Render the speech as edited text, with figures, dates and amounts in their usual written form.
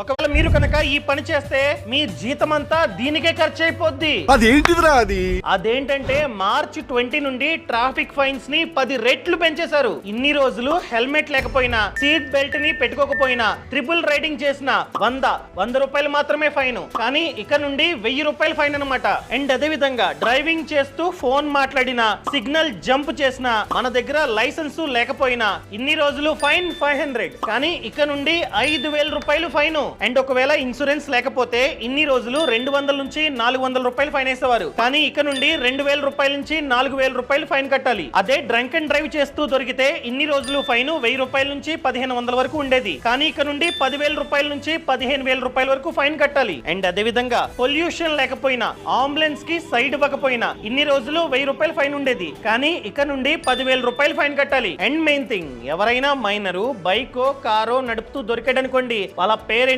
ఒకవేళ మీరు కనుక ఈ పని చేస్తే మీ జీతమంతా దీనికే ఖర్చు అయిపోద్ది. అదేంటిదిరా అది? అదేంటంటే మార్చి 20 నుండి ట్రాఫిక్ ఫైన్స్ ని 10 రెట్లు పెంచేశారు. ఇన్ని రోజులు హెల్మెట్ లేకపోయినా, సీట్ బెల్ట్ ని పెట్టుకోకపోయినా, ట్రిపుల్ రైడింగ్ చేసిన 100 రూపాయలు మాత్రమే ఫైన్. కానీ ఇక నుండి 1000 రూపాయలు ఫైన్ అనమాట. అండ్ అదే విధంగా డ్రైవింగ్ చేస్తూ ఫోన్ మాట్లాడినా, సిగ్నల్ జంప్ చేసినా, మన దగ్గర లైసెన్స్ లేకపోయినా ఇన్ని రోజులు ఫైన్ 500. కానీ ఇక నుండి 5000 రూపాయలు ఫైన్. అండ్ ఒకవేళ ఇన్సూరెన్స్ లేకపోతే ఇన్ని రోజులు 200 నుంచి 400 రూపాయలు ఫైన్ వేసేవారు. కానీ ఇక నుండి 2000 రూపాయల నుంచి 4000 రూపాయలు ఫైన్ కట్టాలి. అదే డ్రంక్ అండ్ డ్రైవ్ చేస్తూ దొరికితే ఇన్ని రోజులు ఫైన్ 1000 రూపాయల నుంచి 1500 వరకు ఉండేది. కానీ ఇక నుండి 10,000 రూపాయల నుంచి 15,000 రూపాయల వరకు ఫైన్ కట్టాలి. అండ్ అదే విధంగా పొల్యూషన్ లేకపోయినా, అంబులెన్స్ కి సైడ్ ఇవ్వకపోయినా ఇన్ని రోజులు 1000 రూపాయలు ఫైన్ ఉండేది. కానీ ఇక నుండి 10,000 రూపాయలు ఫైన్ కట్టాలి. అండ్ మెయిన్ థింగ్, ఎవరైనా మైనరు బైకో కారో నడుపుతూ దొరికాడనుకోండి, వాళ్ళ పేరెంట్స్